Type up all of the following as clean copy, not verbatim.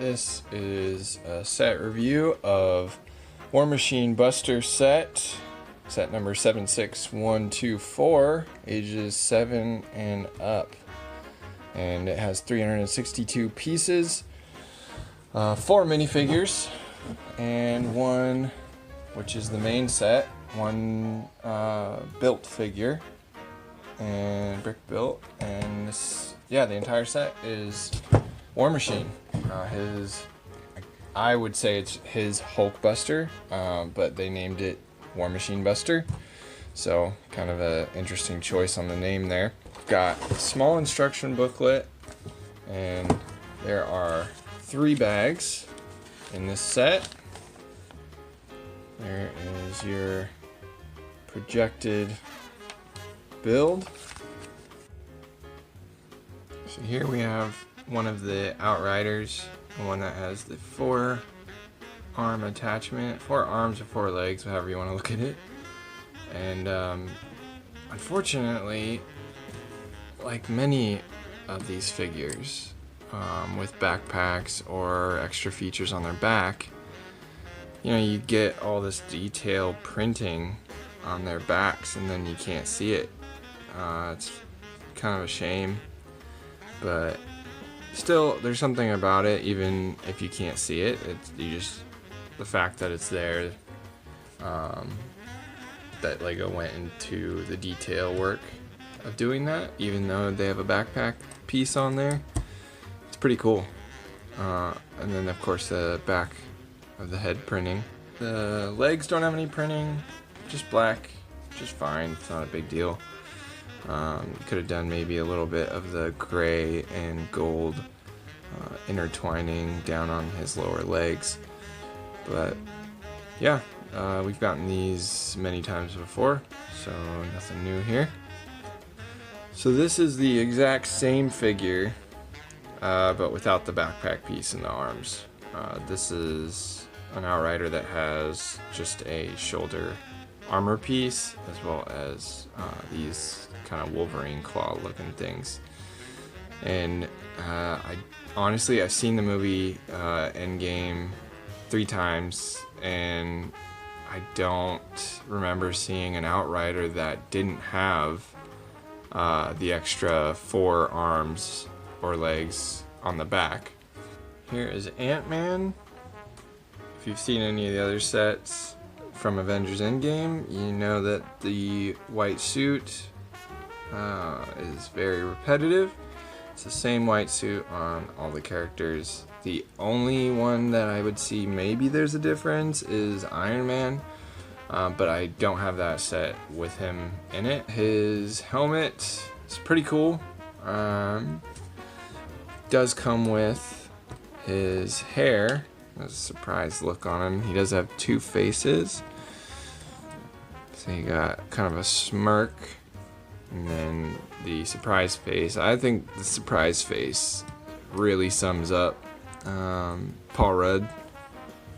This is a set review of War Machine Buster set number 76124, ages 7 and up. And it has 362 pieces, 4 minifigures, and one, which is the main set, one built figure, and brick built. And this, yeah, the entire set is War Machine. I would say it's his Hulkbuster, but they named it War Machine Buster, so kind of an interesting choice on the name there. Got a small instruction booklet, and there are 3 bags in this set. There is your projected build. So here we have one of the Outriders, the one that has the 4-arm attachment, 4 arms or 4 legs, however you want to look at it. And unfortunately, like many of these figures with backpacks or extra features on their back, you know, you get all this detail printing on their backs and then you can't see it. It's kind of a shame, but still, there's something about it, even if you can't see it. The fact that it's there, that Lego went into the detail work of doing that, even though they have a backpack piece on there. It's pretty cool. And then, of course, the back of the head printing. The legs don't have any printing, just black, just fine. It's not a big deal. Could have done maybe a little bit of the gray and gold intertwining down on his lower legs, but yeah, we've gotten these many times before, so nothing new here. So this is the exact same figure, but without the backpack piece and the arms. This is an Outrider that has just a shoulder armor piece, as well as these kind of Wolverine claw looking things. And honestly, I've seen the movie Endgame 3 times, and I don't remember seeing an Outrider that didn't have the extra 4 arms or legs on the back. Here is Ant-Man. If you've seen any of the other sets from Avengers Endgame, you know that the white suit is very repetitive. It's the same white suit on all the characters. The only one that I would see maybe there's a difference is Iron Man, but I don't have that set with him in it. His helmet is pretty cool. Does come with his hair. There's a surprise look on him. He does have 2 faces. So you got kind of a smirk, and then the surprise face. I think the surprise face really sums up Paul Rudd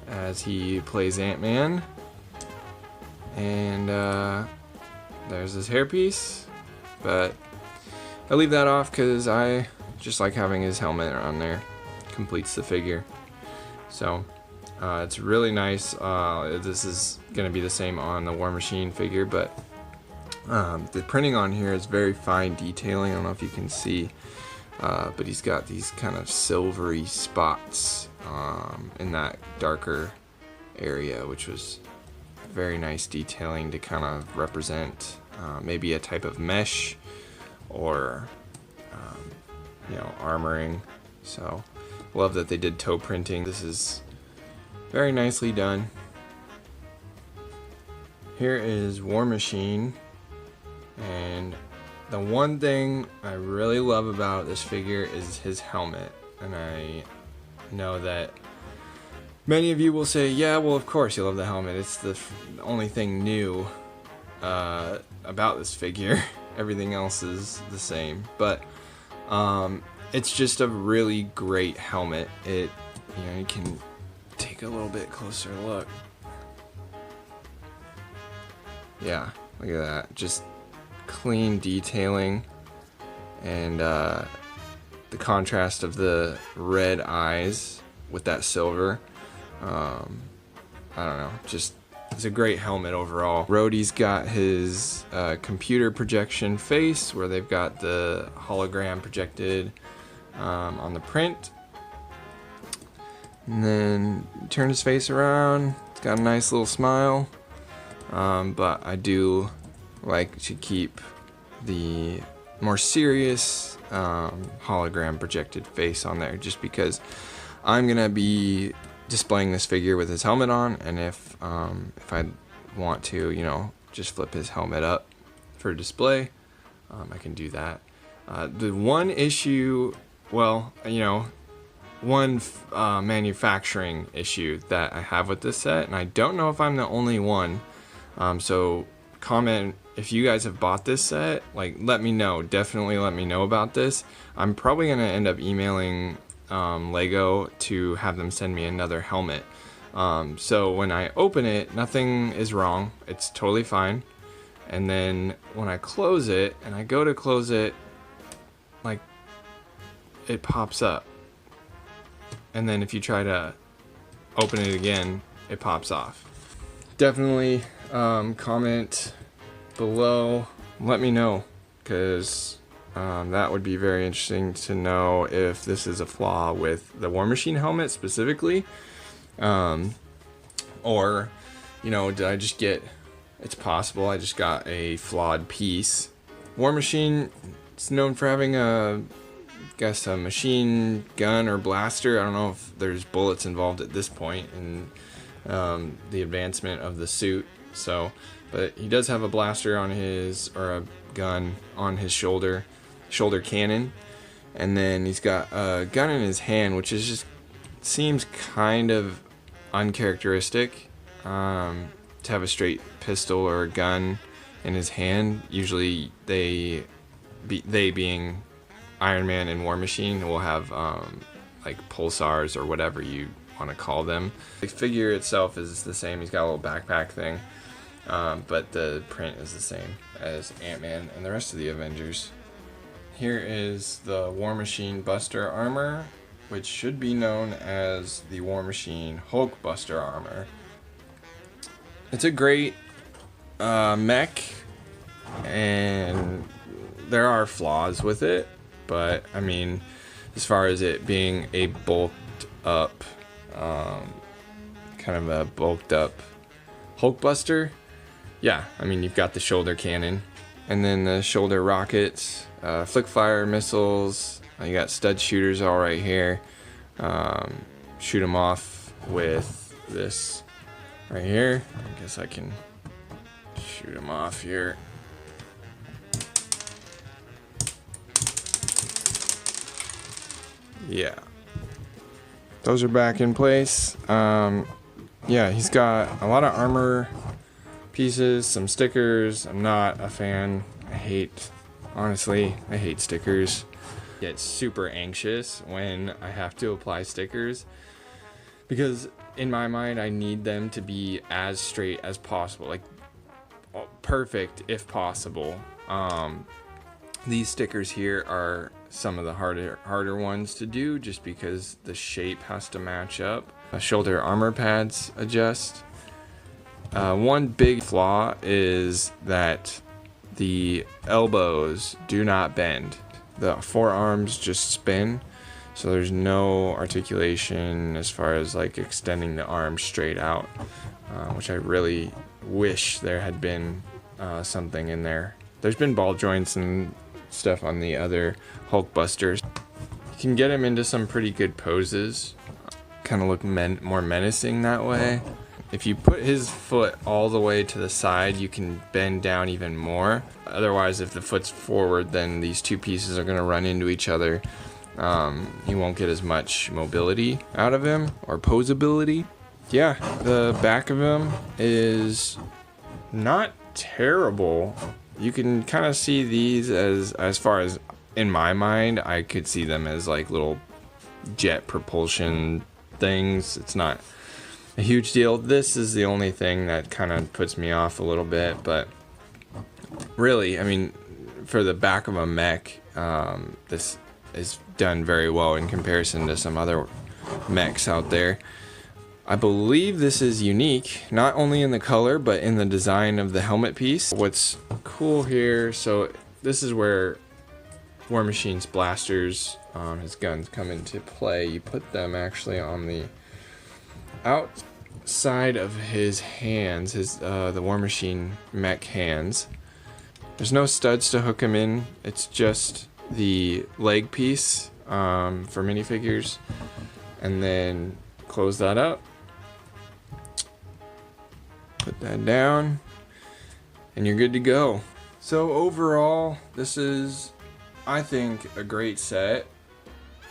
as he plays Ant-Man. And there's his hairpiece, but I leave that off because I just like having his helmet on there. Completes the figure. So it's really nice. This is going to be the same on the War Machine figure, but the printing on here is very fine detailing. I don't know if you can see, but he's got these kind of silvery spots in that darker area, which was very nice detailing to kind of represent maybe a type of mesh or you know, armoring. So love that they did toe printing. This is very nicely done. Here is War Machine, and the one thing I really love about this figure is his helmet. And I know that many of you will say, yeah, well, of course you love the helmet. It's the only thing new about this figure. Everything else is the same, but it's just a really great helmet. You know, you can take a little bit closer look. Yeah, look at that. Just clean detailing, and the contrast of the red eyes with that silver. I don't know, just it's a great helmet overall. Rhodey's got his computer projection face where they've got the hologram projected on the print. And then turn his face around. It's got a nice little smile. But I do like to keep the more serious hologram projected face on there, just because I'm gonna be displaying this figure with his helmet on, and if I want to, you know, just flip his helmet up for display, I can do that. The one issue, well, you know, one manufacturing issue that I have with this set, and I don't know if I'm the only one, so comment if you guys have bought this set, like, let me know, definitely let me know about this. I'm probably gonna end up emailing Lego to have them send me another helmet. So when I open it, nothing is wrong, it's totally fine. And then when I close it, and I go to close it, like, it pops up. And then if you try to open it again, it pops off. Definitely comment below, let me know, because that would be very interesting to know if this is a flaw with the War Machine helmet specifically, or, you know, did I just get, it's possible I just got a flawed piece. War Machine is known for having a machine gun or blaster. I don't know if there's bullets involved at this point in the advancement of the suit, so, but he does have a blaster on his, or a gun on his shoulder cannon, and then he's got a gun in his hand, which is just seems kind of uncharacteristic to have a straight pistol or a gun in his hand. Usually they being Iron Man and War Machine will have like pulsars or whatever you want to call them. The figure itself is the same. He's got a little backpack thing, but the print is the same as Ant-Man and the rest of the Avengers. Here is the War Machine Buster armor, which should be known as the War Machine Hulk Buster armor. It's a great mech, and there are flaws with it, but I mean, as far as it being a bulked up, kind of a bulked up Hulk Buster, yeah, I mean, you've got the shoulder cannon, and then the shoulder rockets, flick fire missiles. You got stud shooters all right here. Shoot them off with this right here. I guess I can shoot them off here. Yeah, those are back in place. Yeah, he's got a lot of armor pieces, some stickers. I'm not a fan. Honestly, I hate stickers. I get super anxious when I have to apply stickers, because in my mind I need them to be as straight as possible, like perfect if possible. These stickers here are some of the harder ones to do, just because the shape has to match up. Shoulder armor pads adjust. One big flaw is that the elbows do not bend. The forearms just spin, so there's no articulation as far as like extending the arms straight out, which I really wish there had been something in there. There's been ball joints and stuff on the other Hulk Busters. You can get him into some pretty good poses, kind of look more menacing that way. If you put his foot all the way to the side, you can bend down even more. Otherwise, if the foot's forward, then these two pieces are going to run into each other. You won't get as much mobility out of him, or posability. Yeah, the back of him is not terrible. You can kind of see these as far as, in my mind, I could see them as like little jet propulsion things. It's not a huge deal. This is the only thing that kind of puts me off a little bit, but really, I mean, for the back of a mech, this is done very well in comparison to some other mechs out there. I believe this is unique, not only in the color, but in the design of the helmet piece. What's cool here, so this is where War Machine's blasters, his guns come into play. You put them actually on the outside of his hands, the War Machine mech hands. There's no studs to hook him in, it's just the leg piece for minifigures. And then close that up. Put that down, and you're good to go. So overall, this is, I think, a great set,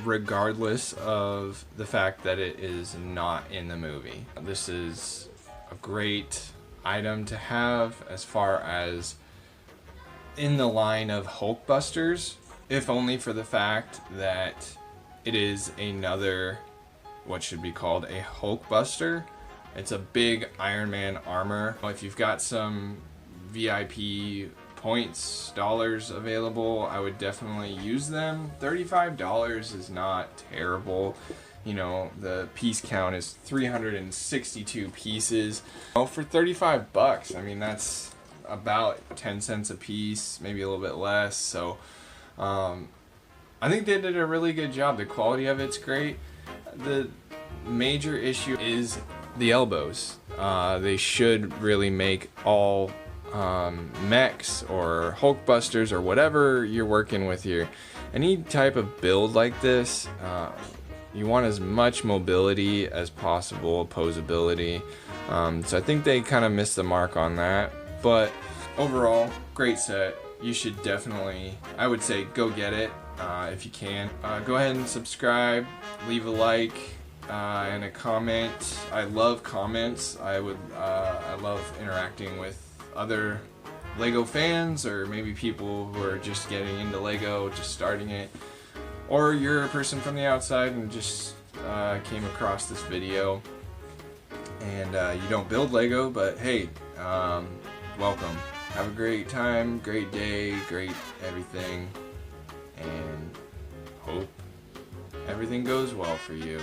regardless of the fact that it is not in the movie. This is a great item to have as far as in the line of Hulkbusters, if only for the fact that it is another, what should be called a Hulkbuster. It's a big Iron Man armor. If you've got some VIP points, dollars available, I would definitely use them. $35 is not terrible. You know, the piece count is 362 pieces. Oh, for 35 bucks, I mean, that's about 10 cents a piece, maybe a little bit less. So I think they did a really good job. The quality of it's great. The major issue is the elbows. They should really make all mechs or Hulkbusters or whatever you're working with here, any type of build like this, you want as much mobility as possible, posability. So I think they kind of missed the mark on that, but overall, great set. You should definitely, I would say, go get it if you can. Go ahead and subscribe, leave a like, and a comment. I love comments. I love interacting with other Lego fans, or maybe people who are just getting into Lego, just starting it, or you're a person from the outside and just came across this video and you don't build Lego, but hey, welcome. Have a great time, great day, great everything, and hope everything goes well for you.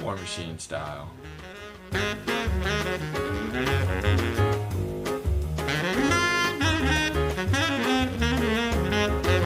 War Machine style.